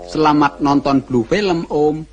Selamat nonton Blue Film, Om.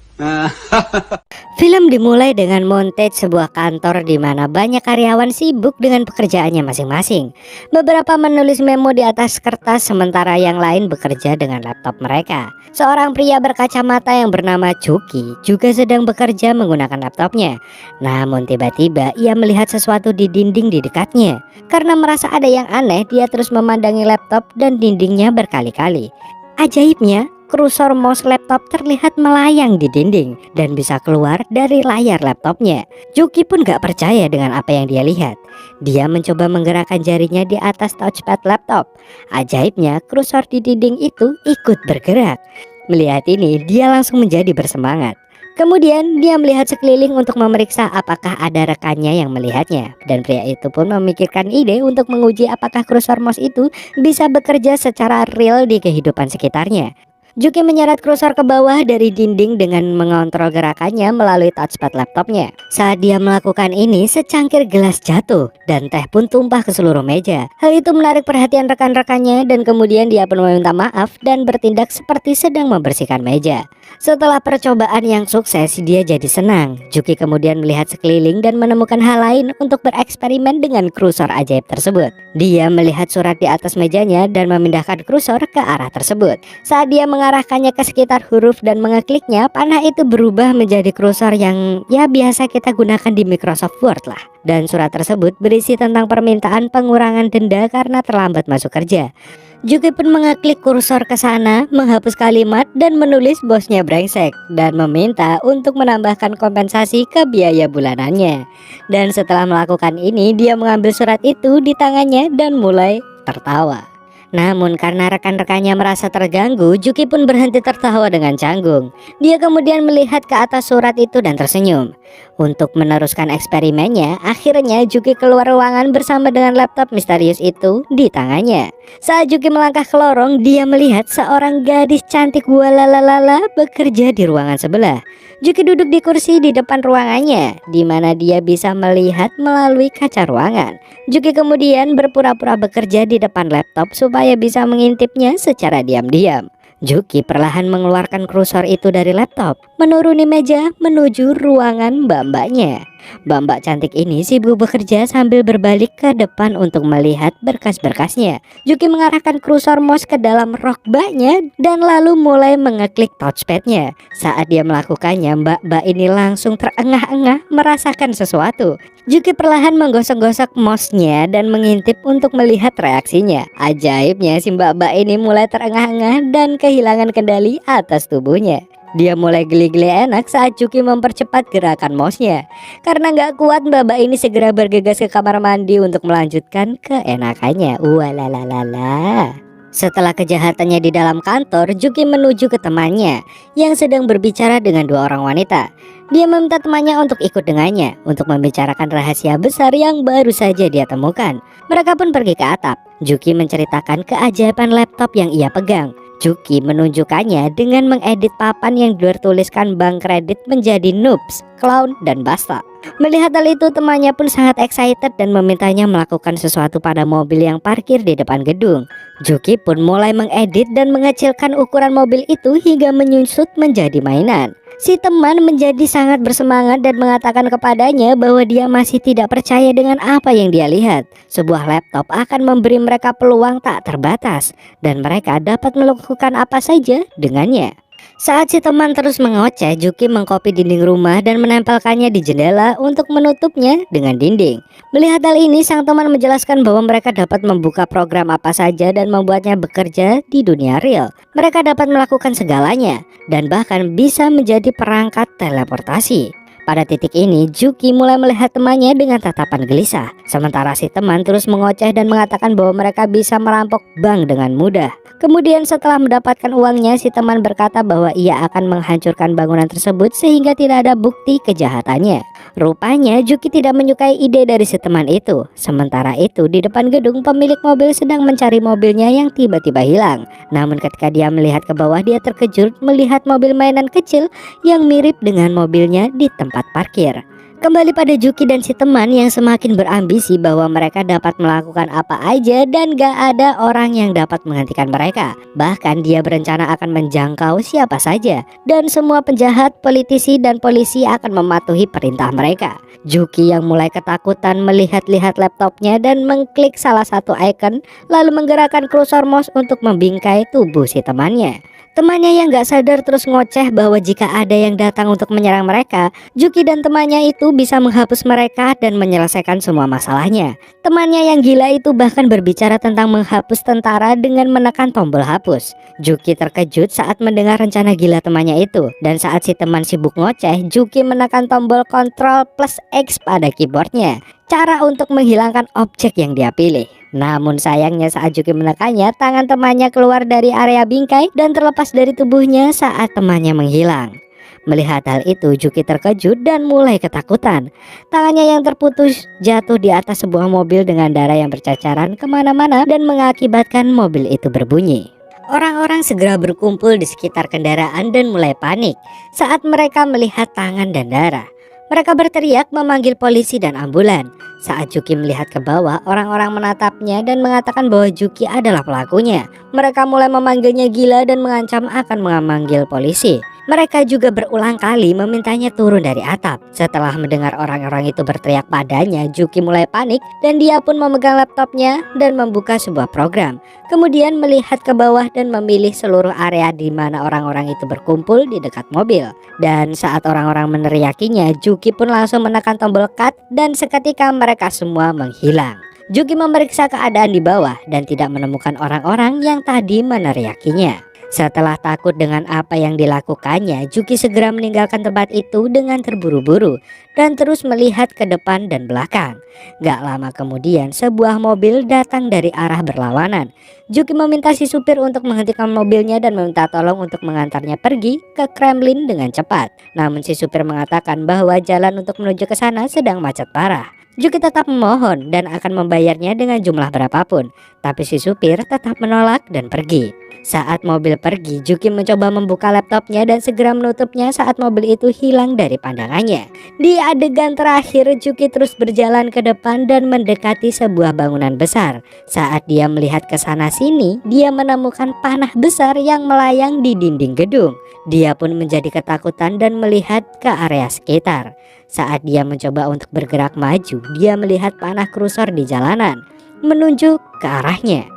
Film dimulai dengan montage sebuah kantor di mana banyak karyawan sibuk dengan pekerjaannya masing-masing. Beberapa menulis memo di atas kertas sementara yang lain bekerja dengan laptop mereka. Seorang pria berkacamata yang bernama Chucky juga sedang bekerja menggunakan laptopnya. Namun tiba-tiba ia melihat sesuatu di dinding di dekatnya. Karena merasa ada yang aneh, dia terus memandangi laptop dan dindingnya berkali-kali. Ajaibnya, kursor mouse laptop terlihat melayang di dinding dan bisa keluar dari layar laptopnya. Chucky pun gak percaya dengan apa yang dia lihat. Dia mencoba menggerakkan jarinya di atas touchpad laptop. Ajaibnya, kursor di dinding itu ikut bergerak. Melihat ini, dia langsung menjadi bersemangat. Kemudian dia melihat sekeliling untuk memeriksa apakah ada rekannya yang melihatnya. Dan pria itu pun memikirkan ide untuk menguji apakah kursor mouse itu bisa bekerja secara real di kehidupan sekitarnya. Chucky menyeret kursor ke bawah dari dinding dengan mengontrol gerakannya melalui touchpad laptopnya. Saat dia melakukan ini, secangkir gelas jatuh dan teh pun tumpah ke seluruh meja. Hal itu menarik perhatian rekan-rekannya dan kemudian dia pun meminta maaf dan bertindak seperti sedang membersihkan meja. Setelah percobaan yang sukses, dia jadi senang. Chucky kemudian melihat sekeliling dan menemukan hal lain untuk bereksperimen dengan kursor ajaib tersebut. Dia melihat surat di atas mejanya dan memindahkan kursor ke arah tersebut. Saat dia mengarahkannya ke sekitar huruf dan mengekliknya, panah itu berubah menjadi kursor yang biasa kita gunakan di Microsoft Word lah. Dan surat tersebut berisi tentang permintaan pengurangan denda karena terlambat masuk kerja. Chucky pun mengeklik kursor ke sana, menghapus kalimat dan menulis bosnya brengsek dan meminta untuk menambahkan kompensasi ke biaya bulanannya. Dan setelah melakukan ini, dia mengambil surat itu di tangannya dan mulai tertawa. Namun karena rekan-rekannya merasa terganggu, Chucky pun berhenti tertawa dengan canggung. Dia kemudian melihat ke atas surat itu dan tersenyum. Untuk meneruskan eksperimennya, akhirnya Chucky keluar ruangan bersama dengan laptop misterius itu di tangannya. Saat Chucky melangkah ke lorong, dia melihat seorang gadis cantik walalalala bekerja di ruangan sebelah. Chucky duduk di kursi di depan ruangannya, di mana dia bisa melihat melalui kaca ruangan. Chucky kemudian berpura-pura bekerja di depan laptop supaya bisa mengintipnya secara diam-diam. Chucky perlahan mengeluarkan kursor itu dari laptop, menuruni meja menuju ruangan mbak-mbaknya. Mbak-mbak cantik ini sibuk bekerja sambil berbalik ke depan untuk melihat berkas-berkasnya. Chucky mengarahkan kursor mouse ke dalam rok mbaknya dan lalu mulai mengeklik touchpadnya. Saat dia melakukannya, mbak-mbak ini langsung terengah-engah merasakan sesuatu. Chucky perlahan menggosok-gosok mouse-nya dan mengintip untuk melihat reaksinya. Ajaibnya, si mbak-mbak ini mulai terengah-engah dan kehilangan kendali atas tubuhnya. Dia mulai geli-geli enak saat Chucky mempercepat gerakan mouse-nya. Karena gak kuat, mbak-mbak ini segera bergegas ke kamar mandi untuk melanjutkan keenakannya. Walalalala. Setelah kejahatannya di dalam kantor, Chucky menuju ke temannya yang sedang berbicara dengan dua orang wanita. Dia meminta temannya untuk ikut dengannya untuk membicarakan rahasia besar yang baru saja dia temukan. Mereka pun pergi ke atap. Chucky menceritakan keajaiban laptop yang ia pegang. Chucky menunjukkannya dengan mengedit papan yang bertuliskan bank kredit menjadi noobs, clown, dan basta. Melihat hal itu, temannya pun sangat excited dan memintanya melakukan sesuatu pada mobil yang parkir di depan gedung. Chucky pun mulai mengedit dan mengecilkan ukuran mobil itu hingga menyusut menjadi mainan. Si teman menjadi sangat bersemangat dan mengatakan kepadanya bahwa dia masih tidak percaya dengan apa yang dia lihat. Sebuah laptop akan memberi mereka peluang tak terbatas dan mereka dapat melakukan apa saja dengannya. Saat si teman terus mengoceh, Chucky mengkopi dinding rumah dan menempelkannya di jendela untuk menutupnya dengan dinding. Melihat hal ini, sang teman menjelaskan bahwa mereka dapat membuka program apa saja dan membuatnya bekerja di dunia real. Mereka dapat melakukan segalanya dan bahkan bisa menjadi perangkat teleportasi. Pada titik ini, Chucky mulai melihat temannya dengan tatapan gelisah. Sementara si teman terus mengoceh dan mengatakan bahwa mereka bisa merampok bank dengan mudah. Kemudian setelah mendapatkan uangnya, si teman berkata bahwa ia akan menghancurkan bangunan tersebut sehingga tidak ada bukti kejahatannya. Rupanya Chucky tidak menyukai ide dari si teman itu. Sementara itu di depan gedung, pemilik mobil sedang mencari mobilnya yang tiba-tiba hilang. Namun ketika dia melihat ke bawah, dia terkejut melihat mobil mainan kecil yang mirip dengan mobilnya di tempat parkir. Kembali pada Juki dan si teman yang semakin berambisi bahwa mereka dapat melakukan apa aja dan gak ada orang yang dapat menghentikan mereka. Bahkan dia berencana akan menjangkau siapa saja, dan semua penjahat, politisi, dan polisi akan mematuhi perintah mereka. Juki yang mulai ketakutan melihat-lihat laptopnya dan mengklik salah satu icon, lalu menggerakkan kursor mouse untuk membingkai tubuh si temannya. Temannya yang gak sadar terus ngoceh bahwa jika ada yang datang untuk menyerang mereka, Juki dan temannya itu bisa menghapus mereka dan menyelesaikan semua masalahnya. Temannya yang gila itu bahkan berbicara tentang menghapus tentara dengan menekan tombol hapus. Juki terkejut saat mendengar rencana gila temannya itu, dan saat si teman sibuk ngoceh, Juki menekan tombol Ctrl plus X pada keyboardnya, cara untuk menghilangkan objek yang dia pilih. Namun sayangnya saat Juki menekannya, tangan temannya keluar dari area bingkai dan terlepas dari tubuhnya saat temannya menghilang. Melihat hal itu, Juki terkejut dan mulai ketakutan. Tangannya yang terputus jatuh di atas sebuah mobil dengan darah yang bercacaran kemana-mana dan mengakibatkan mobil itu berbunyi. Orang-orang segera berkumpul di sekitar kendaraan dan mulai panik saat mereka melihat tangan dan darah. Mereka berteriak memanggil polisi dan ambulan. Saat Juki melihat ke bawah, orang-orang menatapnya dan mengatakan bahwa Juki adalah pelakunya. Mereka mulai memanggilnya gila dan mengancam akan memanggil polisi. Mereka juga berulang kali memintanya turun dari atap. Setelah mendengar orang-orang itu berteriak padanya, Juki mulai panik dan dia pun memegang laptopnya dan membuka sebuah program. Kemudian melihat ke bawah dan memilih seluruh area di mana orang-orang itu berkumpul di dekat mobil. Dan saat orang-orang meneriakinya, Juki pun langsung menekan tombol cut dan seketika mereka semua menghilang. Juki memeriksa keadaan di bawah dan tidak menemukan orang-orang yang tadi meneriakinya. Setelah takut dengan apa yang dilakukannya, Juki segera meninggalkan tempat itu dengan terburu-buru dan terus melihat ke depan dan belakang. Gak lama kemudian sebuah mobil datang dari arah berlawanan. Juki meminta si supir untuk menghentikan mobilnya dan meminta tolong untuk mengantarnya pergi ke Kremlin dengan cepat. Namun si supir mengatakan bahwa jalan untuk menuju ke sana sedang macet parah. Juki tetap memohon dan akan membayarnya dengan jumlah berapapun, tapi si supir tetap menolak dan pergi. Saat mobil pergi, Juki mencoba membuka laptopnya dan segera menutupnya saat mobil itu hilang dari pandangannya. Di adegan terakhir, Juki terus berjalan ke depan dan mendekati sebuah bangunan besar. Saat dia melihat ke sana sini, dia menemukan panah besar yang melayang di dinding gedung. Dia pun menjadi ketakutan dan melihat ke area sekitar. Saat dia mencoba untuk bergerak maju, dia melihat panah kursor di jalanan menunjuk ke arahnya.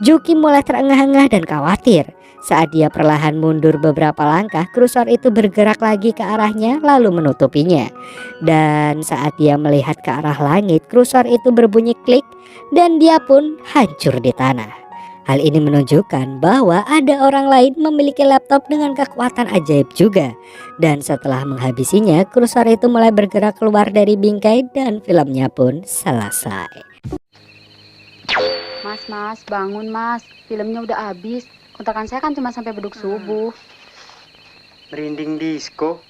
Juki mulai terengah-engah dan khawatir. Saat dia perlahan mundur beberapa langkah, kursor itu bergerak lagi ke arahnya lalu menutupinya. Dan saat dia melihat ke arah langit, kursor itu berbunyi klik dan dia pun hancur di tanah. Hal ini menunjukkan bahwa ada orang lain memiliki laptop dengan kekuatan ajaib juga. Dan setelah menghabisinya, kursor itu mulai bergerak keluar dari bingkai dan filmnya pun selesai. Mas, bangun mas, filmnya udah habis. Kontrakan saya kan cuma sampai beduk subuh. Merinding disco.